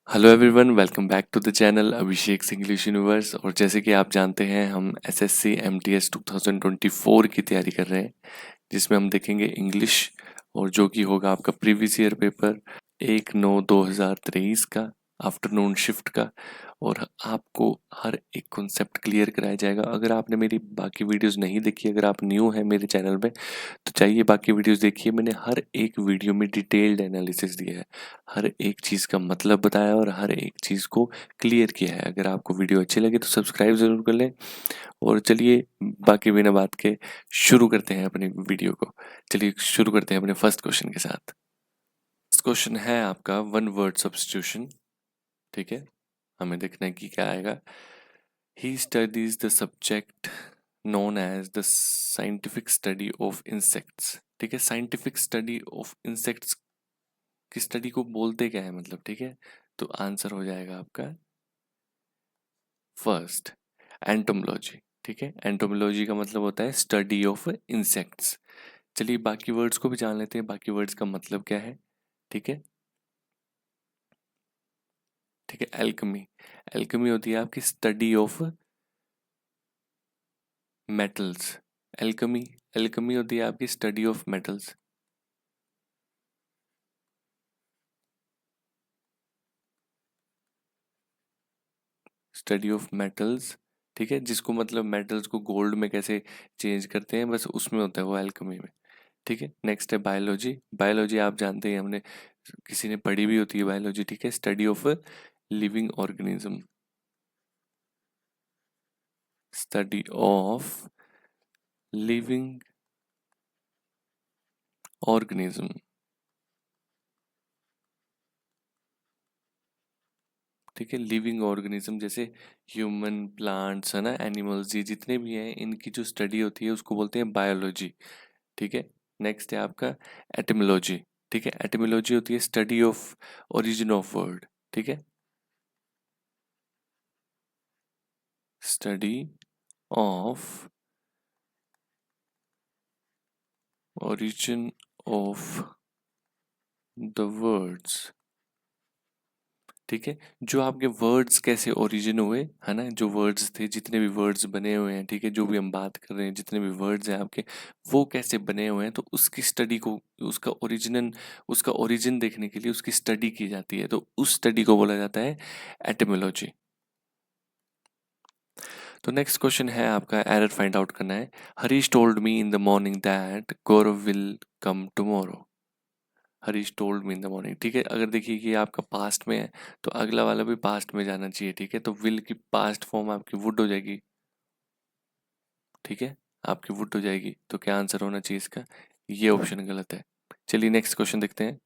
Hello everyone, welcome back to the channel Abhishek English universe. और जैसे कि आप जानते हैं, हम एसएससी एमटीएस 2024 की तैयारी कर रहे हैं, जिसमें हम देखेंगे इंग्लिश, और जो कि होगा आपका प्रीवियस ईयर पेपर 1/9/2023 का, आफ्टरनून शिफ्ट का। और आपको हर एक कॉन्सेप्ट क्लियर कराया जाएगा। अगर आपने मेरी बाकी वीडियोस नहीं देखी, अगर आप न्यू हैं मेरे चैनल में, तो चाहिए बाकी वीडियोस देखिए। मैंने हर एक वीडियो में डिटेल्ड एनालिसिस दिया है, हर एक चीज़ का मतलब बताया और हर एक चीज़ को क्लियर किया है। अगर आपको वीडियो अच्छी लगे तो सब्सक्राइब ज़रूर कर लें। और चलिए, बाकी बिना बात के शुरू करते हैं अपनी वीडियो को। चलिए शुरू करते हैं अपने फर्स्ट क्वेश्चन के साथ। फर्स्ट क्वेश्चन है आपका वन वर्ड सब्स्टिट्यूशन। ठीक है, हमें देखना है कि क्या आएगा। He studies the subject known as the scientific study of insects. ठीक है, साइंटिफिक स्टडी ऑफ इंसेक्ट्स की स्टडी को बोलते क्या है, मतलब। ठीक है, तो आंसर हो जाएगा आपका फर्स्ट, एंटोमोलॉजी। ठीक है, एंटोमोलॉजी का मतलब होता है स्टडी ऑफ इंसेक्ट्स। चलिए बाकी वर्ड्स को भी जान लेते हैं, बाकी वर्ड्स का मतलब क्या है। ठीक है, ठीक है, एल्केमी। एल्केमी होती है आपकी study of metals. Alchemy, alchemy होती है आपकी study of metals. Study of metals, ठीक है, जिसको मतलब मेटल्स को गोल्ड में कैसे चेंज करते हैं, बस उसमें होता है वो एल्केमी में। ठीक है, नेक्स्ट है बायोलॉजी। बायोलॉजी आप जानते हैं, हमने किसी ने पढ़ी भी होती है बायोलॉजी। ठीक है, study of living organism. Study of living organism. ठीक है, लिविंग ऑर्गेनिज्म जैसे ह्यूमन, प्लांट्स, है ना, एनिमल्स, ये जितने भी हैं, इनकी जो स्टडी होती है उसको बोलते हैं बायोलॉजी। ठीक है, नेक्स्ट है आपका एटिमोलॉजी। ठीक है, एटिमोलॉजी होती है study of origin of word. ठीक है, study of origin of the words। ठीक है, जो आपके वर्ड्स कैसे ओरिजिन हुए, है ना, जो वर्ड्स थे, जितने भी वर्ड्स बने हुए हैं, ठीक है, जो भी हम बात कर रहे हैं, जितने भी वर्ड्स हैं आपके, वो कैसे बने हुए हैं, तो उसकी स्टडी को, उसका ओरिजिन देखने के लिए उसकी स्टडी की जाती है, तो उस स्टडी को बोला जाता है एटिमोलॉजी। तो नेक्स्ट क्वेश्चन है आपका, एरर फाइंड आउट करना है। Harish told me in the morning that Gaurav will come tomorrow. Harish told me in the morning. ठीक है, अगर देखिए कि आपका पास्ट में है, तो अगला वाला भी पास्ट में जाना चाहिए। ठीक है, तो विल की पास्ट फॉर्म आपकी वुड हो जाएगी। ठीक है, आपकी वुड हो जाएगी, तो क्या आंसर होना चाहिए इसका? ये ऑप्शन गलत है। चलिए नेक्स्ट क्वेश्चन देखते हैं।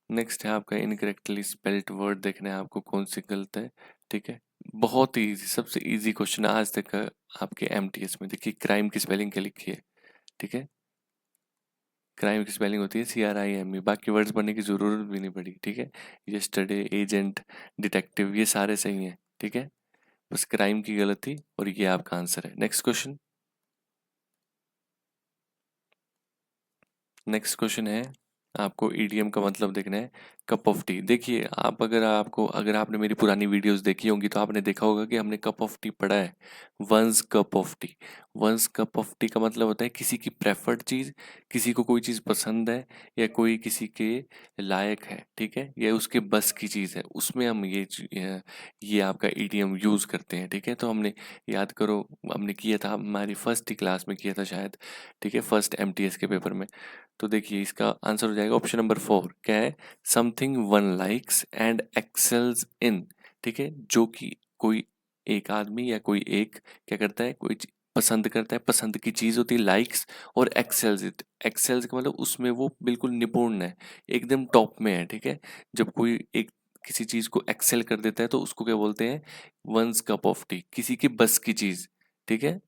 नेक्स्ट है आपका इनकरेक्टली स्पेल्ड वर्ड, देखना है आपको कौन सी गलत है। ठीक है, बहुत ही इजी, सबसे इजी क्वेश्चन आज तक का आपके एमटीएस में। देखिए, क्राइम की स्पेलिंग क्या लिखी है। ठीक है, क्राइम की स्पेलिंग होती है CRIME। बाकी वर्ड्स पढ़ने की जरूरत भी नहीं पड़ी। ठीक है, यस्टरडे, एजेंट, डिटेक्टिव, ये सारे सही हैं। ठीक है, बस क्राइम की गलत थी, और ये आपका आंसर है। Next question. नेक्स्ट क्वेश्चन है, आपको ईडीएम का मतलब देखना है। Cup of T. देखिए, अगर आपने मेरी पुरानी वीडियोस देखी होंगी, तो आपने देखा होगा कि हमने कप ऑफ टी पढ़ा है। Once cup of tea. Once cup of tea का मतलब होता है किसी की प्रेफर्ड चीज़, किसी को कोई चीज़ पसंद है, या कोई किसी के लायक है। ठीक है, या उसके बस की चीज़ है, उसमें हम ये आपका ईडीएम यूज़ करते हैं। ठीक है, तो हमने, याद करो, हमने किया था, हमारी फर्स्ट ही क्लास में किया था शायद। ठीक है, फर्स्ट एमटीएस के पेपर में। तो देखिए, इसका आंसर हो जाएगा ऑप्शन नंबर 4। क्या है? समथिंग वन लाइक्स एंड एक्सेल्स इन। ठीक है, जो कि कोई एक आदमी या कोई एक क्या करता है, पसंद करता है, पसंद की चीज़ होती है लाइक्स, और एक्सेल्स इट। एक्सेल्स का मतलब उसमें वो बिल्कुल निपुण है, एकदम टॉप में है। ठीक है, जब कोई एक किसी चीज़ को एक्सेल कर देता है, तो उसको क्या बोलते हैं? वंस कप ऑफ टी, किसी की बस की चीज़। ठीक है,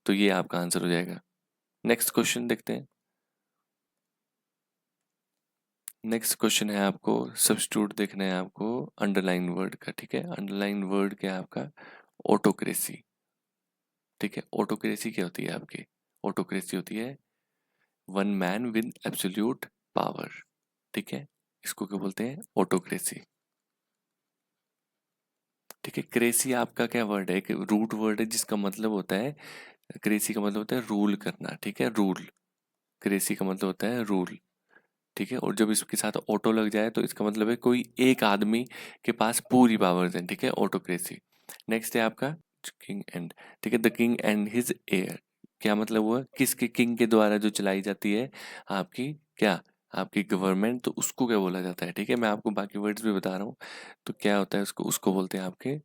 तो ये आपका आंसर हो जाएगा। नेक्स्ट क्वेश्चन देखते हैं। नेक्स्ट क्वेश्चन है, आपको सब्स्टिट्यूट देखना है आपको अंडरलाइन वर्ड का। ठीक है, अंडरलाइन वर्ड क्या है आपका? ऑटोक्रेसी। ठीक है, ऑटोक्रेसी क्या होती है आपकी? ऑटोक्रेसी होती है one man with absolute power. ठीक है, इसको क्या बोलते हैं? ऑटोक्रेसी। ठीक है, क्रेसी आपका क्या वर्ड है? एक रूट वर्ड है जिसका मतलब होता है, क्रेसी का मतलब होता है रूल करना। ठीक है, रूल। क्रेसी का मतलब होता है रूल। ठीक है, और जब इसके साथ ऑटो लग जाए तो इसका मतलब है कोई एक आदमी के पास पूरी पावर्स हैं। ठीक है, ऑटोक्रेसी। नेक्स्ट है आपका किंग एंड। ठीक है, the king and his air. क्या मतलब हुआ? किसके? किंग के द्वारा जो चलाई जाती है आपकी क्या, आपकी गवर्नमेंट, तो उसको क्या बोला जाता है? ठीक है, मैं आपको बाकी वर्ड्स भी बता रहा हूँ। तो क्या होता है उसको? उसको बोलते हैं आपके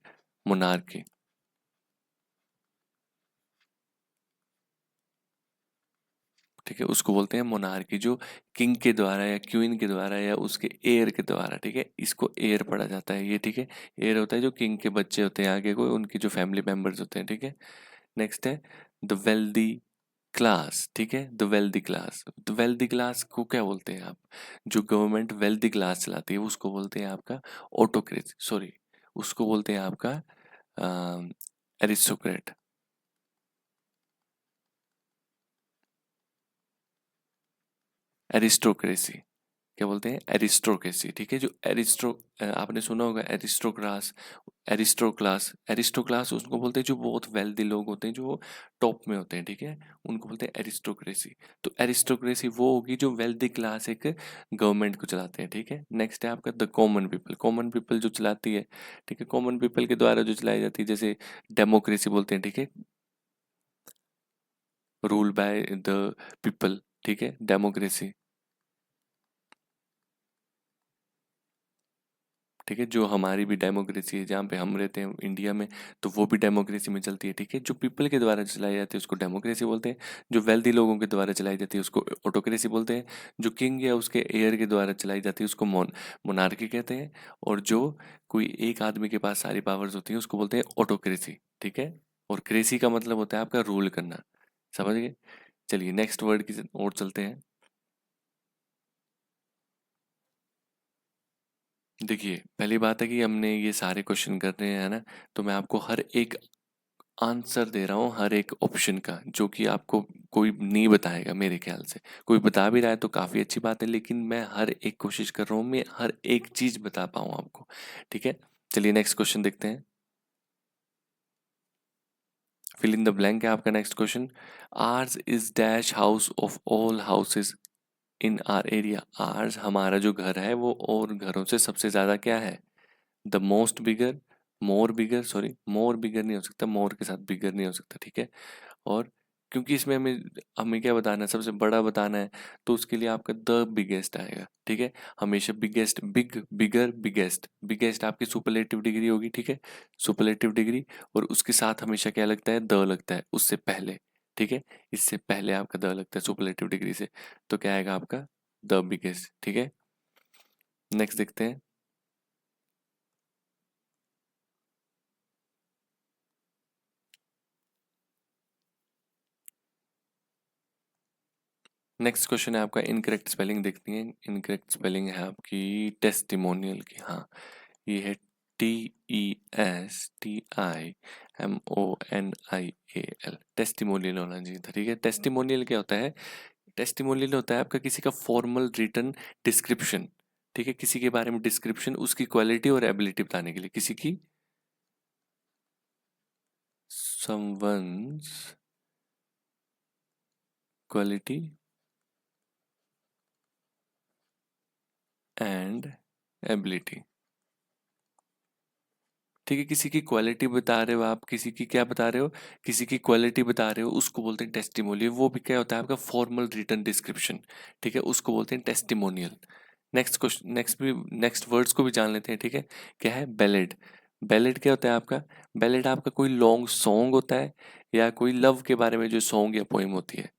मोनार्की। ठीक है, उसको बोलते हैं मोनार्की, जो किंग के द्वारा या क्वीन के द्वारा या उसके एयर के द्वारा। ठीक है, इसको एयर पढ़ा जाता है ये। ठीक है, एयर होता है जो किंग के बच्चे होते हैं आगे कोई, उनकी जो फैमिली मेंबर्स होते हैं। ठीक है, नेक्स्ट है द वेल्दी क्लास। ठीक है, the wealthy class. The wealthy class को क्या बोलते हैं आप? जो गवर्नमेंट वेल्दी क्लास चलाती है उसको बोलते हैं आपका ऑटोक्रेसी, सॉरी, उसको बोलते हैं आपका एरिस्टोक्रेट। एरिस्टोक्रेसी क्या बोलते हैं? एरिस्टोक्रेसी। ठीक है, जो आपने सुना होगा एरिस्टोक्रास, एरिस्टोक्लास। एरिस्टोक्लास उसको बोलते हैं जो बहुत वेल्दी लोग होते हैं, जो टॉप में होते हैं। ठीक है, उनको बोलते हैं एरिस्टोक्रेसी। तो एरिस्टोक्रेसी वो होगी जो वेल्दी क्लास एक गवर्नमेंट को चलाते हैं। ठीक है, नेक्स्ट है आपका the common people. Common people जो चलाती है, ठीक है, कॉमन पीपल के द्वारा जो चलाई जाती है, जैसे डेमोक्रेसी बोलते हैं। ठीक है, रूल बाय द पीपल। ठीक है, डेमोक्रेसी। ठीक है, जो हमारी भी डेमोक्रेसी है जहाँ पे हम रहते हैं इंडिया में, तो वो भी डेमोक्रेसी में चलती है। ठीक है, जो पीपल के द्वारा चलाई जाती है उसको डेमोक्रेसी बोलते हैं। जो वेल्दी लोगों के द्वारा चलाई जाती है उसको ऑटोक्रेसी बोलते हैं। जो किंग या उसके एयर के द्वारा चलाई जाती है उसको मोनार्की कहते हैं। और जो कोई एक आदमी के पास सारी पावर्स होती हैं उसको बोलते हैं ऑटोक्रेसी। ठीक है, और क्रेसी का मतलब होता है आपका रूल करना। समझ गए? चलिए नेक्स्ट वर्ड की ओर चलते हैं। देखिए, पहली बात है कि हमने ये सारे क्वेश्चन कर रहे हैं, है ना? तो मैं आपको हर एक आंसर दे रहा हूँ हर एक ऑप्शन का, जो कि आपको कोई नहीं बताएगा मेरे ख्याल से। कोई बता भी रहा है तो काफ़ी अच्छी बात है, लेकिन मैं हर एक कोशिश कर रहा हूँ मैं हर एक चीज़ बता पाऊँ आपको। ठीक है, चलिए नेक्स्ट क्वेश्चन देखते हैं। फिल इन द ब्लैंक है आपका next question. Ours is dash house of all houses in our area. Ours हमारा जो घर है वो और घरों से सबसे ज़्यादा क्या है? The most bigger, more bigger, sorry more bigger नहीं हो सकता, मोर के साथ बिगर नहीं हो सकता। ठीक है, और क्योंकि इसमें हमें हमें क्या बताना है? सबसे बड़ा बताना है, तो उसके लिए आपका द बिगेस्ट आएगा। ठीक है, हमेशा बिगेस्ट, बिग, बिगर, बिगेस्ट। बिगेस्ट आपकी सुपरलेटिव डिग्री होगी। ठीक है, सुपरलेटिव डिग्री, और उसके साथ हमेशा क्या लगता है? द लगता है उससे पहले। ठीक है, इससे पहले आपका द लगता है सुपरलेटिव डिग्री से, तो क्या आएगा आपका? The biggest. ठीक है, नेक्स्ट देखते हैं। नेक्स्ट क्वेश्चन है आपका इनकरेक्ट स्पेलिंग देखती है। इनकरेक्ट स्पेलिंग है आपकी टेस्टिमोनियल की। हाँ, ये है TESTIMONIAL। टेस्टिमोनियल होना चाहिए था। ठीक है, टेस्टिमोनियल क्या होता है? टेस्टिमोनियल होता है आपका किसी का फॉर्मल रिटन डिस्क्रिप्शन। ठीक है, किसी के बारे में डिस्क्रिप्शन, उसकी क्वालिटी और एबिलिटी बताने के लिए, किसी की someone's quality and ability। ठीक है, किसी की क्वालिटी बता रहे हो आप, किसी की क्या बता रहे हो? किसी की क्वालिटी बता रहे हो, उसको बोलते हैं टेस्टिमोनियल। वो भी क्या होता है? आपका फॉर्मल रिटन डिस्क्रिप्शन। ठीक है, उसको बोलते हैं testimonial. Next question, next words को भी जान लेते हैं। ठीक है, क्या है? बैलेड। बैलेड क्या होता है आपका? बैलेड आपका कोई लॉन्ग सॉन्ग होता है, या कोई लव के बारे में जो सॉन्ग या पोएम होती है।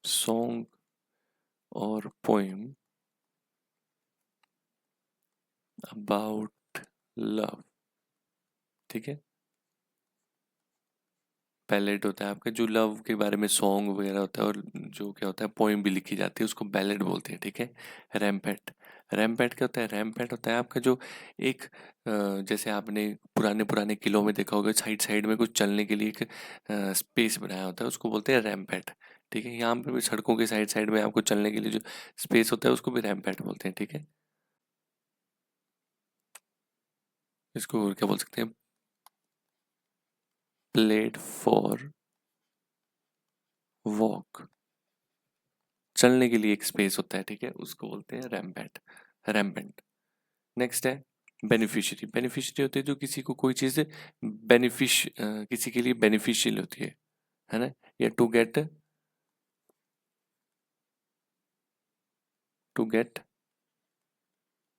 सॉन्ग और पोएम अबाउट लव। ठीक है, बैलेड होता है आपका जो लव के बारे में सॉन्ग वगैरह होता है, और जो क्या होता है पोइम भी लिखी जाती है, उसको बैलेड बोलते हैं। ठीक है, रैम्पेट। रैम्पेट क्या होता है? रैम्पेट होता है आपका जो एक जैसे आपने पुराने पुराने किलों में देखा होगा, साइड साइड में कुछ चलने के लिए एक स्पेस बनाया होता है, उसको बोलते हैं रैम्पेट। ठीक है। यहाँ पर भी सड़कों के साइड साइड में आपको चलने के लिए जो स्पेस होता है उसको भी रैम्पैट बोलते हैं, ठीक है। इसको और क्या बोल सकते हैं, प्लेट फॉर वॉक, चलने के लिए एक स्पेस होता है, ठीक है, उसको बोलते हैं रैम्पैट, रैम्पेंट। नेक्स्ट है बेनिफिशियरी। बेनिफिशियरी होती है जो किसी को कोई चीज़ किसी के लिए बेनिफिशियल होती है ना, या टू गेट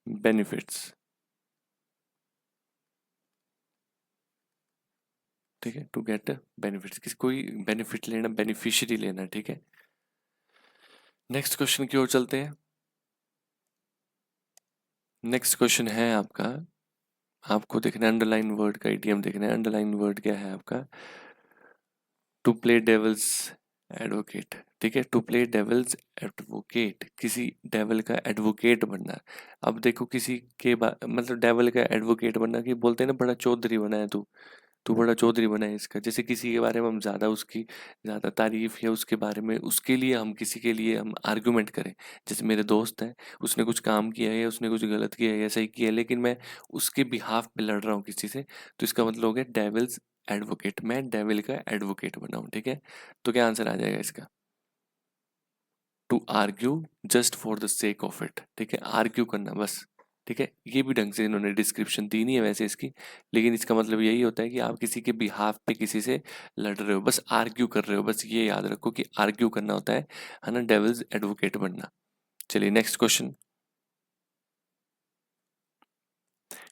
बेनिफिट्स, ठीक है, टू गेट बेनिफिट्स, किसी कोई बेनिफिट लेना, बेनिफिशियरी लेना, ठीक है। नेक्स्ट क्वेश्चन की ओर चलते हैं। नेक्स्ट क्वेश्चन है आपका, आपको देखना है अंडरलाइन वर्ड का इडियम देखना है। अंडरलाइन वर्ड क्या है आपका, टू प्ले डेविल्स एडवोकेट, ठीक है, टू प्ले डेविल्स एडवोकेट, किसी डेविल का एडवोकेट बनना। अब देखो किसी के मतलब डेविल का एडवोकेट बनना, कि बोलते हैं ना बड़ा चौधरी बना है तू, तू बड़ा चौधरी बना है इसका, जैसे किसी के बारे में हम ज़्यादा उसकी ज़्यादा तारीफ या उसके बारे में उसके लिए हम किसी के लिए हम आर्गुमेंट करें। जैसे मेरे दोस्त है, उसने कुछ काम किया है या उसने कुछ गलत किया है या सही किया है, लेकिन मैं उसके बिहाफ पे लड़ रहा हूँ किसी से, तो इसका मतलब हो गया डेविल्स एडवोकेट, मैं डेविल का एडवोकेट बना हूँ, ठीक है। तो क्या आंसर आ जाएगा इसका, to argue just for the sake of it, ठीक है, आर्ग्यू करना बस, ठीक है। ये भी ढंग से इन्होंने डिस्क्रिप्शन दी नहीं है वैसे इसकी, लेकिन इसका मतलब यही होता है कि आप किसी के बिहाफ पे किसी से लड़ रहे हो, बस आर्ग्यू कर रहे हो, बस ये याद रखो कि आर्ग्यू करना होता है ना, डेविल्स एडवोकेट बनना। चलिए नेक्स्ट क्वेश्चन।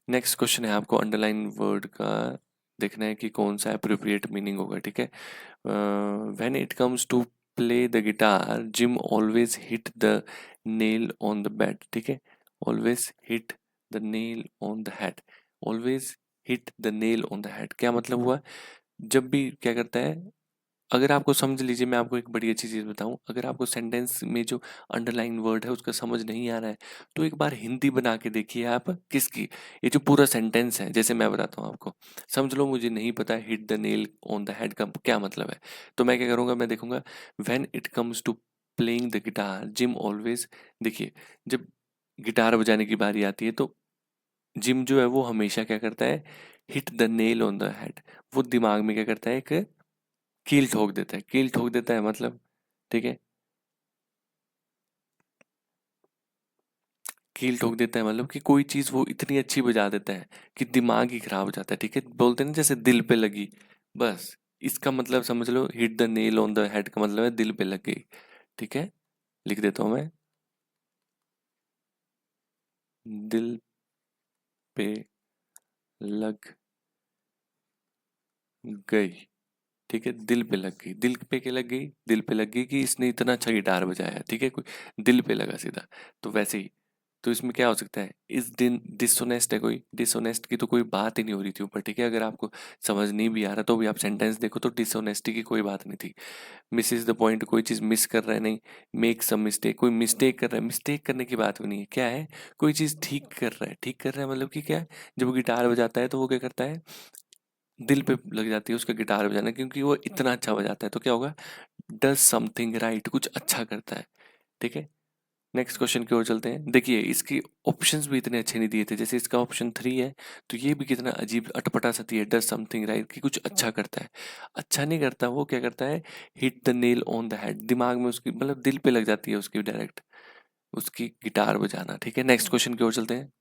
नेक्स्ट क्वेश्चन है आपको अंडरलाइन वर्ड का देखना है कि कौन सा अप्रोप्रिएट मीनिंग होगा, ठीक है। When it comes to play the guitar Jim always hit the nail on the bat, ठीक है, always hit the nail on the head, always hit the nail on the head, क्या मतलब हुआ, जब भी क्या करता है, अगर आपको समझ लीजिए, मैं आपको एक बड़ी अच्छी चीज़ बताऊं, अगर आपको सेंटेंस में जो अंडरलाइन वर्ड है उसका समझ नहीं आ रहा है, तो एक बार हिंदी बना के देखिए आप, किसकी, ये जो पूरा सेंटेंस है, जैसे मैं बताता हूँ आपको, समझ लो मुझे नहीं पता hit the nail on the head का क्या मतलब है, तो मैं क्या करूँगा, मैं देखूंगा when it comes to playing the guitar Jim always, देखिए जब गिटार बजाने की बारी आती है तो जिम जो है वो हमेशा क्या करता है, hit the nail on the head, वो दिमाग में क्या करता है, एक कील ठोक देता है, कील ठोक देता है मतलब, ठीक है, कील ठोक देता है मतलब कि कोई चीज वो इतनी अच्छी बजा देता है कि दिमाग ही खराब हो जाता है, ठीक है, बोलते हैं ना जैसे दिल पे लगी, बस इसका मतलब समझ लो, hit the nail on the head का मतलब है दिल पे लग गई, ठीक है। लिख देता हूं मैं, दिल पे लग गई, ठीक है, दिल पे लग गई, दिल पे क्या लग गई, दिल पे लग गई कि इसने इतना अच्छा गिटार बजाया, ठीक है, कोई दिल पे लगा सीधा, तो वैसे ही, तो इसमें क्या हो सकता है, इस दिन डिसऑनेस्ट है, कोई डिसऑनेस्ट की तो कोई बात ही नहीं हो रही थी ऊपर, ठीक है, अगर आपको समझ नहीं भी आ रहा तो भी आप सेंटेंस देखो तो डिसऑनेस्टी की कोई बात नहीं थी। मिस इज द पॉइंट, कोई चीज़ मिस कर रहा है, नहीं, मेक सम मिस्टेक, कोई मिस्टेक कर रहा है, मिस्टेक करने की बात भी नहीं है, क्या है, कोई चीज़ ठीक कर रहा है, ठीक कर रहा है मतलब कि क्या है, जब वो गिटार बजाता है तो वो क्या करता है, दिल पे लग जाती है उसका गिटार बजाना, क्योंकि वो इतना अच्छा बजाता है, तो क्या होगा, डज समथिंग राइट, कुछ अच्छा करता है, ठीक है। नेक्स्ट क्वेश्चन की ओर चलते हैं। देखिए इसकी ऑप्शंस भी इतने अच्छे नहीं दिए थे, जैसे इसका ऑप्शन 3 है, तो ये भी कितना अजीब अटपटा सा दिया है, डज समथिंग राइट, कि कुछ अच्छा करता है, अच्छा नहीं करता, वो क्या करता है, hit the nail on the head, दिमाग में उसकी मतलब दिल पे लग जाती है उसकी डायरेक्ट, उसकी गिटार बजाना, ठीक है। नेक्स्ट क्वेश्चन की ओर चलते हैं।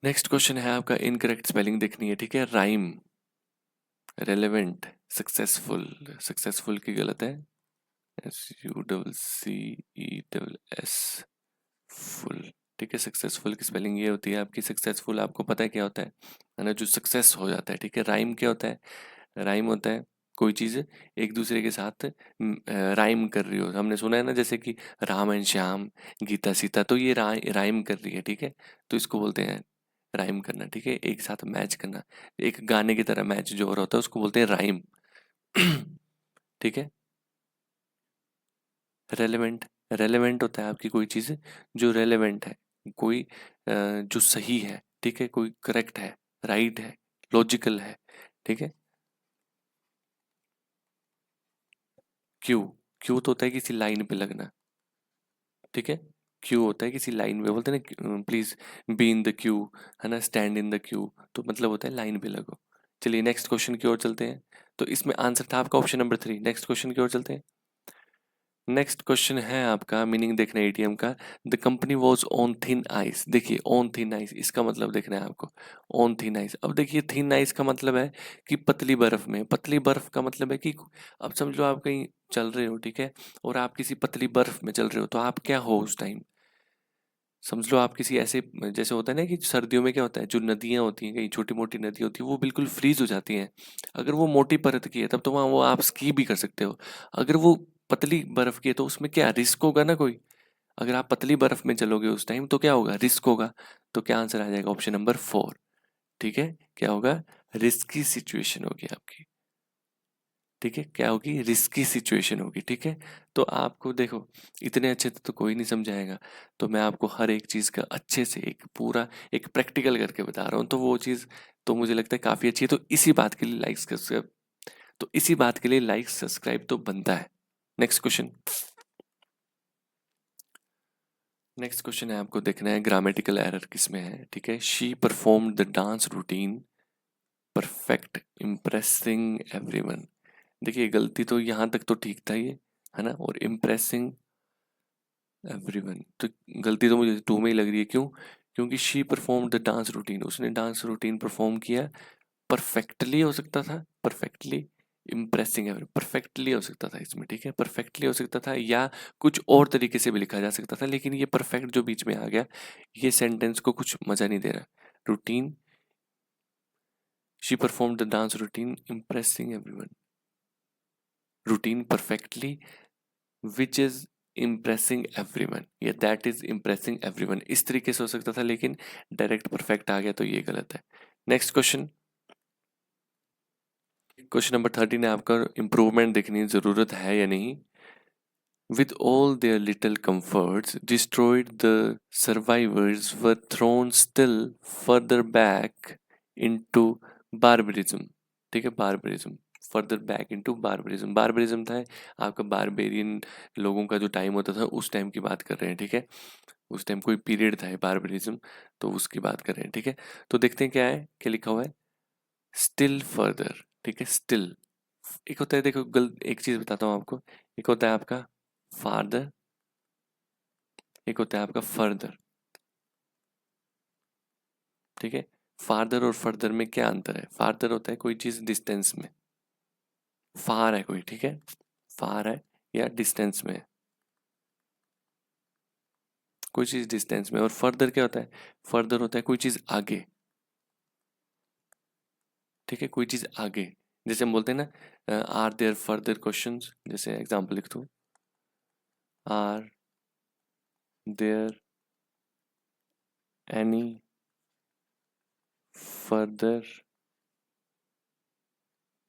नेक्स्ट क्वेश्चन है आपका, इनकरेक्ट स्पेलिंग देखनी है, ठीक है, राइम, रेलेवेंट, सक्सेसफुल, सक्सेसफुल की गलत है, SUCCESS फुल, ठीक है, सक्सेसफुल की स्पेलिंग ये होती है आपकी, सक्सेसफुल आपको पता है क्या होता है ना, जो सक्सेस हो जाता है, ठीक है। राइम क्या होता है, राइम होता है कोई चीज़ एक दूसरे के साथ राइम कर रही हो, हमने सुना है ना, जैसे कि राम एंड श्याम, गीता सीता, तो ये राइम कर रही है, ठीक है, तो इसको बोलते हैं राइम करना, ठीक है, एक साथ मैच करना, एक गाने की तरह मैच जो हो रहा होता है उसको बोलते हैं राइम। ठीक है। रेलेवेंट, रेलेवेंट होता है आपकी कोई चीज़ जो रेलेवेंट है, कोई जो सही है, ठीक है, कोई करेक्ट है, राइट है, लॉजिकल है, ठीक है। क्यू, क्यू तो होता है किसी लाइन पे लगना, ठीक है। क्यू होता है किसी लाइन में, बोलते हैं ना please be in the Q, है ना, स्टैंड इन द क्यू, तो मतलब होता है लाइन पे लगो। चलिए नेक्स्ट क्वेश्चन की ओर चलते हैं। तो इसमें आंसर था आपका ऑप्शन नंबर 3। नेक्स्ट क्वेश्चन की ओर चलते हैं। नेक्स्ट क्वेश्चन है आपका, मीनिंग देखना है एटीएम का। The company was on thin ice. देखिए ऑन थिन आइस, इसका मतलब देखना है आपको। ऑन थिन आइस, अब देखिए थिन आइस का मतलब है कि पतली बर्फ में। पतली बर्फ का मतलब है कि अब समझ लो आप कहीं चल रहे हो, ठीक है, और आप किसी पतली बर्फ में चल रहे हो, तो आप क्या हो उस टाइम, समझ लो आप किसी ऐसे, जैसे होता है ना कि सर्दियों में क्या होता है, जो नदियां होती हैं, कहीं छोटी मोटी नदी होती है, वो बिल्कुल फ्रीज हो जाती हैं। अगर वो मोटी परत की है तब तो वहाँ वो आप स्की भी कर सकते हो। अगर वो पतली बर्फ की है तो उसमें क्या रिस्क होगा ना कोई। अगर आप पतली बर्फ में चलोगे उस टाइम तो क्या होगा, रिस्क होगा। तो क्या आंसर आ जाएगा, ऑप्शन नंबर 4। ठीक है, क्या होगा, रिस्की सिचुएशन होगी आपकी। ठीक है, क्या होगी, रिस्की सिचुएशन होगी। ठीक है, तो आपको देखो इतने अच्छे से तो कोई नहीं समझाएगा, तो मैं आपको हर एक चीज़ का अच्छे से एक पूरा एक प्रैक्टिकल करके बता रहा हूँ, तो वो चीज़ तो मुझे लगता है काफ़ी अच्छी है। तो इसी बात के लिए लाइक्स सब्सक्राइब, तो इसी बात के लिए लाइक सब्सक्राइब तो बनता है। नेक्स्ट क्वेश्चन, नेक्स्ट क्वेश्चन है, आपको देखना है ग्रामेटिकल एरर किसमें है। ठीक है, she perform the dance routine perfect impressing everyone. देखिए गलती तो यहाँ तक तो ठीक था ये, है ना, और इम्प्रेसिंग एवरीवन तो गलती तो मुझे 2 में ही लग रही है। क्यों, क्योंकि she perform the dance routine, उसने डांस रूटीन परफॉर्म किया। परफेक्टली हो सकता था, परफेक्टली इम्प्रेसिंग है, परफेक्टली हो सकता था इसमें। ठीक है, परफेक्टली हो सकता था या कुछ और तरीके से भी लिखा जा सकता था, लेकिन ये परफेक्ट जो बीच में आ गया, ये सेंटेंस को कुछ मजा नहीं दे रहा। Routine, she perform the dance routine impressing everyone, routine perfectly which is impressing everyone, या दैट इज इम्प्रेसिंग एवरीवन, इस तरीके से हो सकता था, लेकिन डायरेक्ट परफेक्ट आ गया तो ये गलत है। नेक्स्ट क्वेश्चन, क्वेश्चन नंबर 13 है आपका, इम्प्रूवमेंट देखने की जरूरत है या नहीं। With all their little comforts destroyed, the survivors were thrown still further back into barbarism। ठीक है, barbarism, further back into barbarism। barbarism था आपका बारबेरियन लोगों का जो टाइम होता था, उस टाइम की बात कर रहे हैं। ठीक है, उस टाइम कोई पीरियड था बारबेरिज्म, तो उसकी बात कर रहे हैं। ठीक है, तो देखते हैं क्या है, क्या लिखा हुआ है, स्टिल फर्दर। ठीक है, स्टिल एक होता है, देखो एक चीज बताता हूँ आपको, एक होता है आपका फादर, एक होता है आपका फर्दर। ठीक है, फादर और फर्दर में क्या अंतर है, फादर होता है कोई चीज डिस्टेंस में, फार है कोई, ठीक है, फार है या डिस्टेंस में है, कोई चीज डिस्टेंस में। और फर्दर क्या होता है, फर्दर होता है कोई चीज आगे। ठीक है, कोई चीज आगे, जैसे हम बोलते हैं ना, आर देयर फर्दर क्वेश्चंस, जैसे एग्जांपल लिख दूं, आर देयर एनी फर्दर,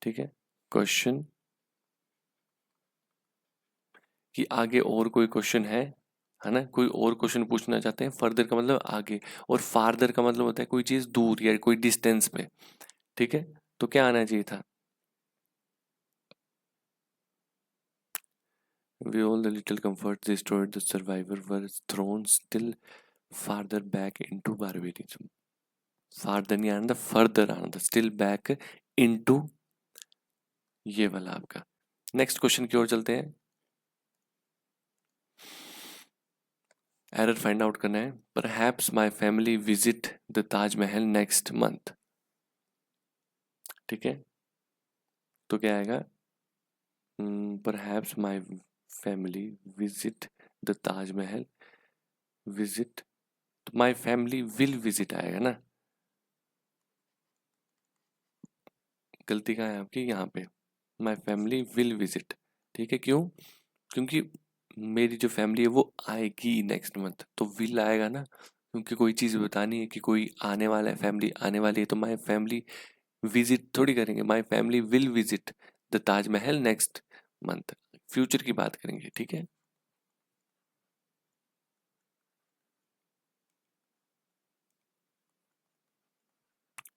ठीक है, क्वेश्चन, कि आगे और कोई क्वेश्चन है ना, कोई और क्वेश्चन पूछना चाहते हैं। फर्दर का मतलब आगे, और फार्दर का मतलब होता है कोई चीज दूर या कोई डिस्टेंस में। ठीक है, तो क्या आना चाहिए था, we all the little comforts destroyed, the survivor were thrown still farther back into barbarism। farther नहीं आना था, further आना था, still back into, ये वाला आपका। नेक्स्ट क्वेश्चन की ओर चलते हैं। एरर फाइंड आउट करना है, perhaps my family visit the Taj Mahal next month. ठीक है, तो क्या आएगा, perhaps my family visit the Taj Mahal, visit, तो माय फैमिली विल विजिट आएगा ना, गलती कहाँ है आपकी, यहाँ पे माय फैमिली विल विजिट। ठीक है, क्यों, क्योंकि मेरी जो फैमिली है वो आएगी नेक्स्ट मंथ, तो विल आएगा ना, क्योंकि कोई चीज़ बतानी है कि कोई आने वाला है, फैमिली आने वाली है, तो माय फैमिली विजिट थोड़ी करेंगे, my family will visit the Taj Mahal next month, future की बात करेंगे। ठीक है,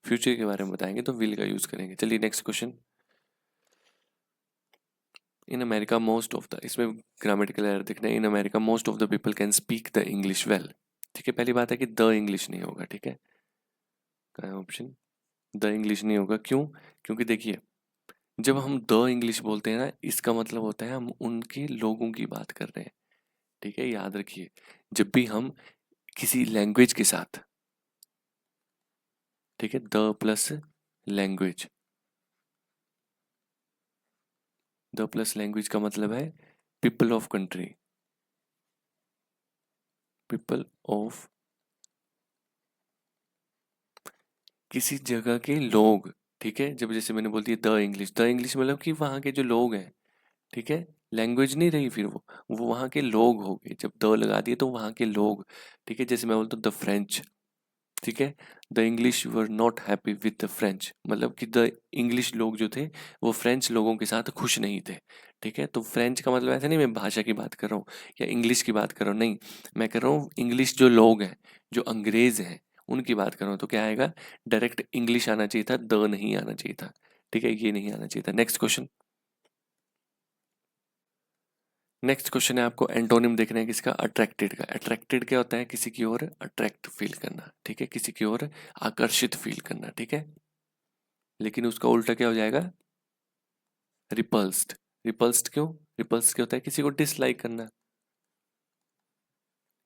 फ्यूचर के बारे में बताएंगे तो विल का यूज करेंगे। चलिए next question, in America most of the, इसमें ग्रामेटिकल एरर दिख रहा है, in America most of the people can speak the English well. ठीक है, पहली बात है कि द इंग्लिश नहीं होगा। ठीक है, क्या है ऑप्शन, द इंग्लिश नहीं होगा। क्यों? क्योंकि देखिए, जब हम द इंग्लिश बोलते हैं ना, इसका मतलब होता है हम उनके लोगों की बात कर रहे हैं। ठीक है, याद रखिए, जब भी हम किसी लैंग्वेज के साथ, ठीक है, the plus language, the plus language का मतलब है people of country, people of, किसी जगह के लोग। ठीक है, जब जैसे मैंने बोल दिया द इंग्लिश मतलब कि वहाँ के जो लोग हैं। ठीक है, लैंग्वेज नहीं रही फिर वो वहाँ के लोग हो गए। जब द लगा दिए तो वहाँ के लोग। ठीक है, जैसे मैं बोलता हूँ द फ्रेंच। ठीक है, the English were not happy with the French, मतलब कि द इंग्लिश लोग जो थे वो फ्रेंच लोगों के साथ खुश नहीं थे। ठीक है, तो फ्रेंच का मतलब ऐसा नहीं मैं भाषा की बात कर रहा हूँ या इंग्लिश की बात कर रहा हूँ, नहीं, मैं कर रहा हूँ इंग्लिश जो लोग हैं, जो अंग्रेज हैं, उनकी बात कर रहा हूँ। तो क्या आएगा, डायरेक्ट इंग्लिश आना चाहिए था, द नहीं आना चाहिए था। ठीक है, ये नहीं आना चाहिए था। नेक्स्ट क्वेश्चन, नेक्स्ट क्वेश्चन है आपको एंटोनिम देखना है किसका, अट्रैक्टेड का। अट्रैक्टेड क्या होता है, किसी की ओर अट्रैक्ट फील करना। ठीक है, किसी की ओर आकर्षित फील करना। ठीक है, लेकिन उसका उल्टा क्या हो जाएगा, रिपल्स्ड। रिपल्स्ड क्यों, रिपल्स्ड क्या होता है, किसी को डिसलाइक करना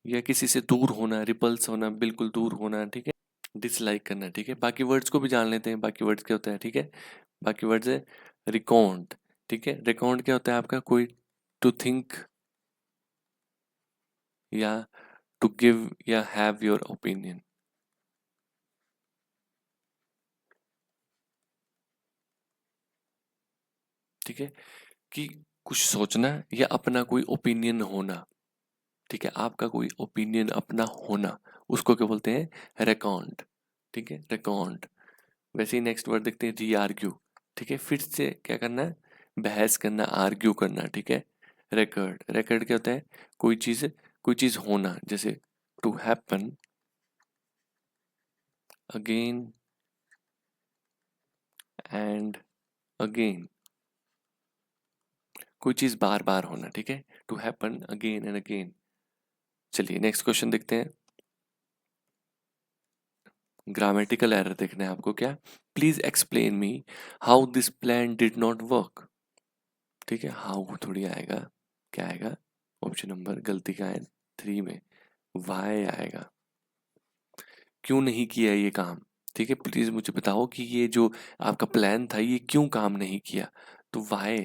या किसी से दूर होना, रिपल्स होना, बिल्कुल दूर होना। ठीक है, डिसलाइक करना। ठीक है, बाकी वर्ड्स को भी जान लेते हैं, बाकी वर्ड्स क्या होता है। ठीक है, बाकी वर्ड्स है रिकॉन्ड। ठीक है, रिकॉन्ड क्या होता है आपका, कोई टू थिंक या टू गिव या हैव योर ओपिनियन। ठीक है, कि कुछ सोचना या अपना कोई ओपिनियन होना। ठीक है, आपका कोई ओपिनियन अपना होना, उसको क्या बोलते हैं, रेकॉन्ड। ठीक है, रेकॉन्ड। वैसे ही नेक्स्ट वर्ड देखते हैं, री आर्ग्यू। ठीक है, फिर से क्या करना है, बहस करना, आर्ग्यू करना। ठीक है, रिकर्ड। रिकर्ड क्या होता है, कोई चीज होना, जैसे to happen again and again, कोई चीज बार बार होना। ठीक है, to happen again and again. चलिए नेक्स्ट क्वेश्चन देखते हैं, ग्रामेटिकल एरर देखना है आपको। क्या, please explain me how this plan did not work. ठीक है, हाउ थोड़ी आएगा, क्या आएगा, ऑप्शन नंबर गलती का है 3 में, वाई आएगा। क्यों नहीं किया ये काम। ठीक है, प्लीज मुझे बताओ कि ये जो आपका प्लान था ये क्यों काम नहीं किया। तो वाई,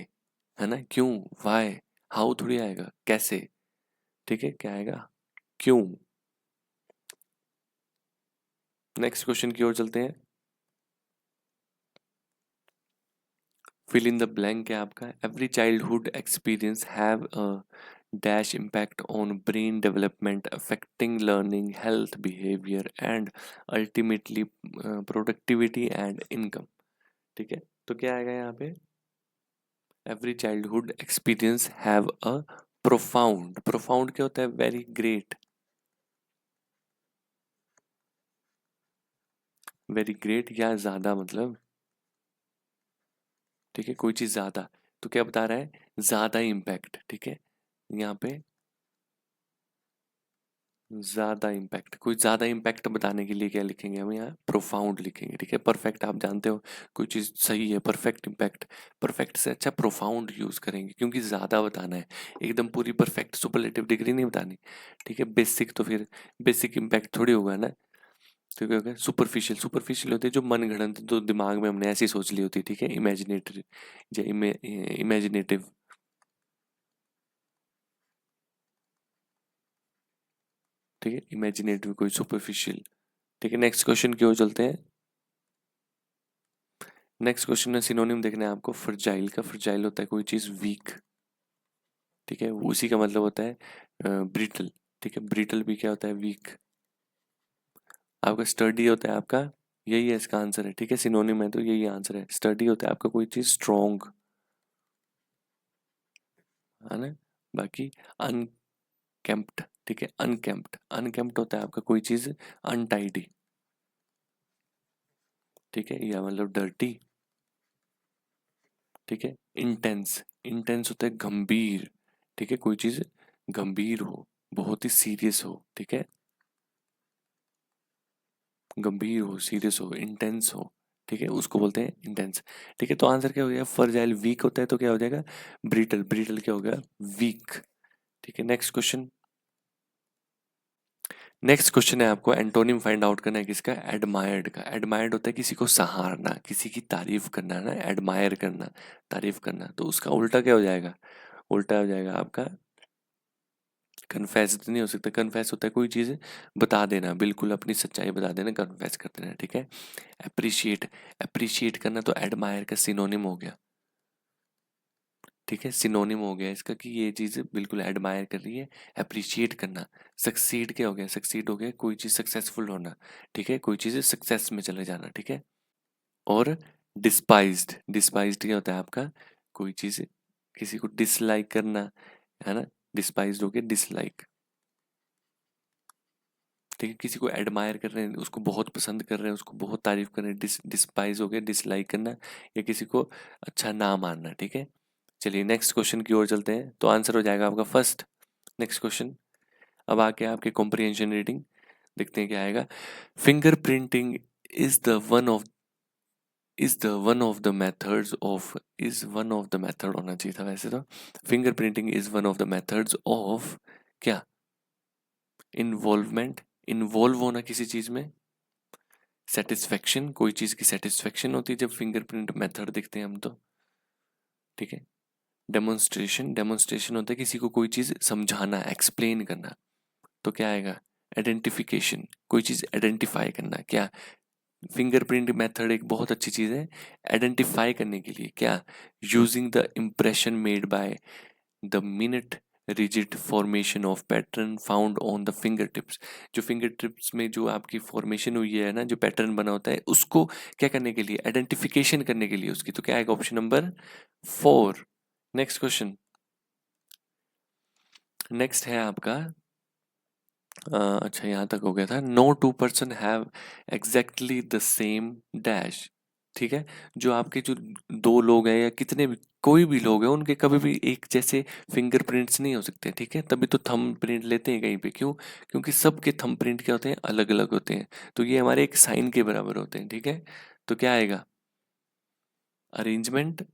है ना, क्यों, वाई। हाउ थोड़ी आएगा, कैसे। ठीक है, क्या आएगा, क्यों। नेक्स्ट क्वेश्चन की ओर चलते हैं, फिल इन द ब्लैंक है आपका, every childhood experience have a dash impact on brain development affecting learning health behaviour and ultimately productivity and income. ठीक है, तो क्या आएगा यहाँ पे, every childhood experience have a profound. Profound क्या होता है, वेरी ग्रेट, वेरी ग्रेट या ज्यादा मतलब। ठीक है, कोई चीज ज्यादा, तो क्या बता रहा है, ज्यादा इम्पैक्ट। ठीक है, यहाँ पे ज्यादा इम्पैक्ट, कोई ज्यादा इम्पैक्ट बताने के लिए क्या लिखेंगे हम, यहाँ प्रोफाउंड लिखेंगे। ठीक है, परफेक्ट आप जानते हो, कोई चीज सही है, परफेक्ट इम्पैक्ट, परफेक्ट से अच्छा प्रोफाउंड यूज करेंगे क्योंकि ज्यादा बताना है, एकदम पूरी परफेक्ट सुपरलेटिव डिग्री नहीं बतानी। ठीक है, बेसिक तो फिर बेसिक इम्पैक्ट थोड़ी होगा ना, तो क्या होगा, सुपरफिशियल। सुपरफिशियल होते हैं जो मन गढ़ंत, जो दिमाग में हमने ऐसी सोच ली होती है। ठीक है, इमेजिनेटरी या इमेजिनेटिव। ठीक है, इमेजिनेटिव कोई सुपरफिशियल। ठीक है, नेक्स्ट क्वेश्चन की ओर चलते हैं, नेक्स्ट क्वेश्चन में सिनोनिम देखना है आपको, फ्रजाइल का। फ्रजाइल होता है कोई चीज वीक। ठीक है, उसी का मतलब होता है ब्रिटल। ठीक है, ब्रिटल भी क्या होता है, वीक। आपका स्टर्डी होता है आपका, यही है इसका आंसर है। ठीक है, सिनोनिम है तो यही आंसर है, स्टर्डी होता है आपका कोई चीज स्ट्रॉन्ग, है ना। बाकी अनकेम्प्ट। ठीक है, अनकेम्प्ट, अनकेम्प्ट होता है आपका कोई चीज अनटाइडी। ठीक है, या मतलब डर्टी। ठीक है, इंटेंस, इंटेंस होता है गंभीर, ठीक है, कोई चीज गंभीर हो, बहुत ही सीरियस हो, ठीक है, गंभीर हो, सीरियस हो, इंटेंस हो, ठीक है, उसको बोलते हैं इंटेंस। ठीक है, तो आंसर क्या हो गया, फर्जाइल वीक होता है तो क्या हो जाएगा, ब्रिटल, ब्रिटल क्या हो गया, वीक। ठीक है, नेक्स्ट क्वेश्चन। नेक्स्ट क्वेश्चन है आपको एंटोनिम फाइंड आउट करना है किसका, एडमायर्ड का। एडमायर्ड होता है किसी को सहारना, किसी की तारीफ करना ना, एडमायर करना, तारीफ करना, तो उसका उल्टा क्या हो जाएगा, उल्टा हो जाएगा आपका कन्फेस। नहीं हो सकता, कन्फेस होता है कोई चीज़ बता देना, बिल्कुल अपनी सच्चाई बता देना, कन्फेस कर देना, ठीक है। अप्रिशिएट, अप्रिशिएट करना तो एडमायर का सिनोनिम हो गया, ठीक है, सिनोनिम हो गया इसका कि ये चीज़ बिल्कुल एडमायर कर रही है, अप्रिशिएट करना। सक्सीड क्या हो गया, सक्सीड हो गया कोई चीज़ सक्सेसफुल होना, ठीक है, कोई चीज़ सक्सेस में चले जाना, ठीक है। और डिस्पाइज्ड, डिस्पाइज्ड क्या होता है आपका, कोई चीज़ किसी को डिसलाइक करना, है ना, डिस्पाइज्ड हो गया डिसलाइक, ठीक है, किसी को एडमायर कर रहे हैं, उसको बहुत पसंद कर रहे हैं, उसको बहुत तारीफ कर रहे हैं, डिस्पाइज हो गया डिसलाइक करना, या किसी को अच्छा ना मानना, ठीक है। चलिए नेक्स्ट क्वेश्चन की ओर चलते हैं, तो आंसर हो जाएगा आपका फर्स्ट। नेक्स्ट क्वेश्चन, अब आके आपके कॉम्प्रिहेंशन रीडिंग देखते हैं क्या आएगा। Finger printing is the one of, is the one of the methods of, is one of the method होना चाहिए था वैसे तो, finger printing is one of the methods of क्या, इन्वॉल्वमेंट, इन्वॉल्व होना किसी चीज में, सेटिस्फेक्शन, कोई चीज की सेटिस्फेक्शन होती है जब फिंगरप्रिंट मेथड दिखते हैं हम तो, ठीक है। डेमोन्स्ट्रेशन, डेमोन्स्ट्रेशन होता है किसी को कोई चीज समझाना, एक्सप्लेन करना, तो क्या आएगा, आइडेंटिफिकेशन, कोई चीज आइडेंटिफाई करना, क्या, फिंगरप्रिंट मेथड एक बहुत अच्छी चीज है आइडेंटिफाई करने के लिए, क्या, using the impression made by the minute rigid formation of pattern found on the finger tips. जो फिंगर टिप्स में जो आपकी फॉर्मेशन हुई है ना, जो पैटर्न बना होता है, उसको क्या करने के लिए, आइडेंटिफिकेशन करने के लिए उसकी, तो क्या आएगा, option number 4। Next question, next है आपका अच्छा यहाँ तक हो गया था, no two person have exactly the same dash, ठीक है, जो आपके जो दो लोग हैं या कितने भी कोई भी लोग हैं उनके कभी भी एक जैसे फिंगरप्रिंट्स नहीं हो सकते, ठीक है, तभी तो थंब प्रिंट लेते हैं कहीं पे, क्यों, क्योंकि सबके थंब प्रिंट क्या होते हैं, अलग अलग होते हैं, तो ये हमारे एक साइन के बराबर होते हैं, ठीक है। तो क्या आएगा, अरेंजमेंट,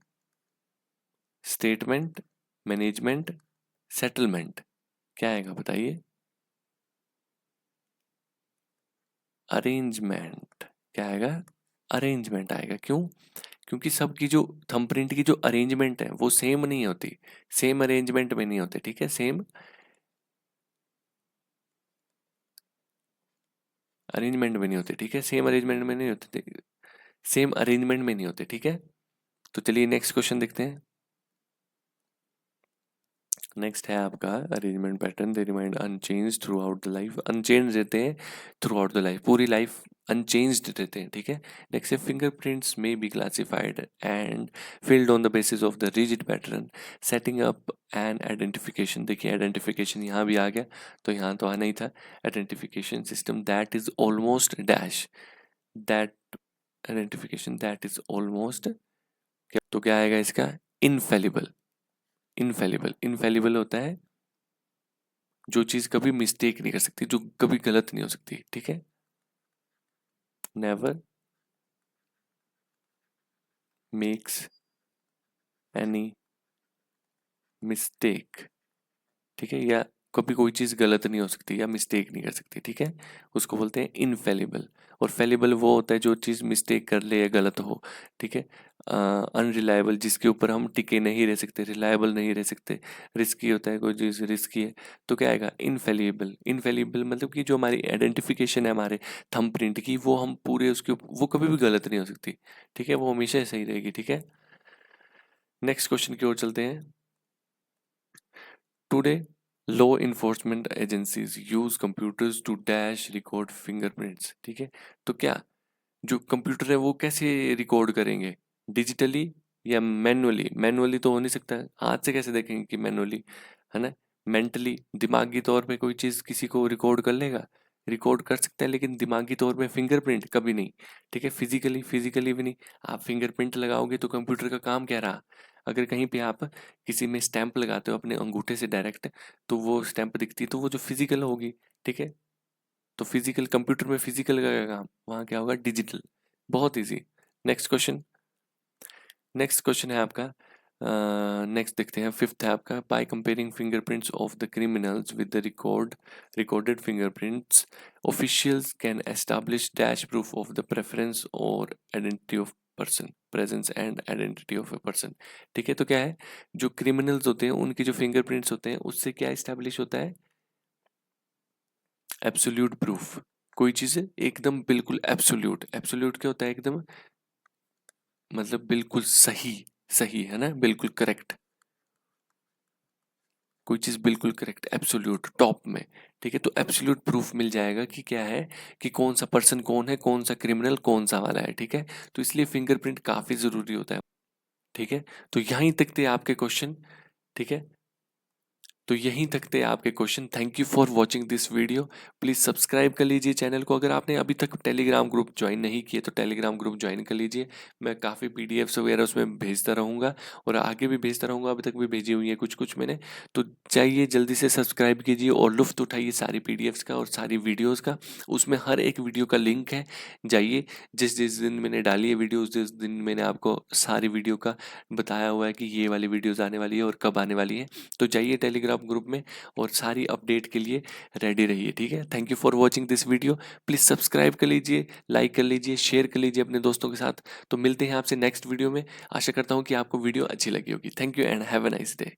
स्टेटमेंट, मैनेजमेंट, सेटलमेंट, क्या आएगा बताइए, अरेंजमेंट, क्या आएगा, अरेंजमेंट आएगा, क्यों, क्योंकि सबकी जो थंबप्रिंट की जो अरेंजमेंट है वो सेम नहीं होती, सेम अरेंजमेंट में नहीं होते, ठीक है, सेम अरेंजमेंट में नहीं होते, ठीक है, सेम अरेंजमेंट में नहीं होते, सेम अरेंजमेंट में नहीं होते, ठीक है। तो चलिए नेक्स्ट क्वेश्चन देखते हैं। नेक्स्ट है आपका arrangement pattern, they remind unchange throughout the life, unchange रहते हैं थ्रू आउट द लाइफ, पूरी लाइफ अनचेंज्ड रहते हैं, ठीक है। नेक्स्ट है fingerprints may be classified and filed on the basis of the rigid pattern, setting up an identification, देखिए identification यहाँ भी आ गया, तो यहाँ तो आना ही था, identification system that is almost dash, that identification that is almost, तो क्या आएगा इसका, इनफेलिबल, इनफेलिबल, इनफेलिबल होता है जो चीज कभी मिस्टेक नहीं कर सकती, जो कभी गलत नहीं हो सकती, ठीक है, नेवर मेक्स एनी मिस्टेक, ठीक है, या कभी कोई चीज गलत नहीं हो सकती या मिस्टेक नहीं कर सकती, ठीक है, उसको बोलते हैं इनफेलिबल। और फेलिबल वो होता है जो चीज मिस्टेक कर ले या गलत हो, ठीक है। अनरिलायबल, जिसके ऊपर हम टिके नहीं रह सकते, रिलायबल नहीं रह सकते, रिस्की होता है कोई चीज रिस्की है, तो क्या आएगा, इनफेलिबल। इनफेलिबल मतलब कि जो हमारी आइडेंटिफिकेशन है हमारे थंब प्रिंट की, वो हम पूरे उसके वो कभी भी गलत नहीं हो सकती, ठीक है, वो हमेशा सही रहेगी, ठीक है। नेक्स्ट क्वेश्चन की ओर चलते हैं। Today law enforcement agencies use computers to dash record fingerprints, ठीक है, तो क्या जो कंप्यूटर है वो कैसे रिकॉर्ड करेंगे, डिजिटली या मैनुअली, मैनुअली तो हो नहीं सकता, हाथ से कैसे देखेंगे कि मैनुअली, है ना, मेंटली दिमागी तौर पे कोई चीज किसी को रिकॉर्ड कर लेगा, रिकॉर्ड कर सकते हैं लेकिन दिमागी तौर पे फिंगरप्रिंट कभी नहीं, ठीक है। फिजिकली भी नहीं। आप फिंगरप्रिंट लगाओगे तो कंप्यूटर का काम क्या रहा? अगर कहीं पे आप किसी में स्टैंप लगाते हो अपने अंगूठे से डायरेक्ट, तो वो स्टैंप दिखती है, तो वो जो फिजिकल होगी, ठीक है। तो फिजिकल कंप्यूटर में फिजिकल का काम, वहाँ क्या होगा? डिजिटल। बहुत easy. Next question. Next question है आपका, नेक्स्ट देखते हैं, फिफ्थ है आपका, by comparing fingerprints of the criminals with the recorded fingerprints officials can establish dash proof of the preference और identity of person, presence and identity of a person. ठीक है, तो क्या है, जो क्रिमिनल्स होते हैं उनके जो फिंगरप्रिंट्स होते हैं उससे क्या एस्टैब्लिश होता है? Absolute proof. कोई चीज़ एकदम बिल्कुल एब्सोल्यूट, एब्सोल्यूट क्या होता है? एकदम, मतलब बिल्कुल सही, सही है ना, बिल्कुल करेक्ट। कोई चीज़ बिल्कुल करेक्ट, एब्सोल्यूट टॉप में, ठीक है। तो एब्सोल्यूट प्रूफ मिल जाएगा कि क्या है, कि कौन सा पर्सन कौन है, कौन सा क्रिमिनल कौन सा वाला है, ठीक है। तो इसलिए फिंगरप्रिंट काफ़ी ज़रूरी होता है, ठीक है। तो यहीं तक थे आपके क्वेश्चन, ठीक है। तो यहीं तक थे आपके question. Thank you for watching this video. Please subscribe कर लीजिए चैनल को। अगर आपने अभी तक टेलीग्राम ग्रुप ज्वाइन नहीं किए तो टेलीग्राम ग्रुप ज्वाइन कर लीजिए। मैं काफ़ी पीडीएफ्स वगैरह उसमें भेजता रहूँगा और आगे भी भेजता रहूँगा। अभी तक भी भेजी हुई है कुछ कुछ मैंने। तो जाइए जल्दी से सब्सक्राइब कीजिए और लुफ्त उठाइए सारी पीडीएफ्स का और सारी वीडियोज़ का। उसमें हर एक वीडियो का लिंक है, जाइए। जिस जिस दिन मैंने डाली है वीडियो, उस जिस दिन मैंने आपको सारी वीडियो का बताया हुआ है कि ये वाली वीडियोज़ आने वाली है और कब आने वाली है। तो जाइए टेलीग्राम ग्रुप में और सारी अपडेट के लिए रेडी रहिए, ठीक है। Thank you for watching this video. Please subscribe कर लीजिए, लाइक कर लीजिए, शेयर कर लीजिए अपने दोस्तों के साथ। तो मिलते हैं आपसे नेक्स्ट वीडियो में। आशा करता हूँ कि आपको वीडियो अच्छी लगी होगी। Thank you and have a nice day.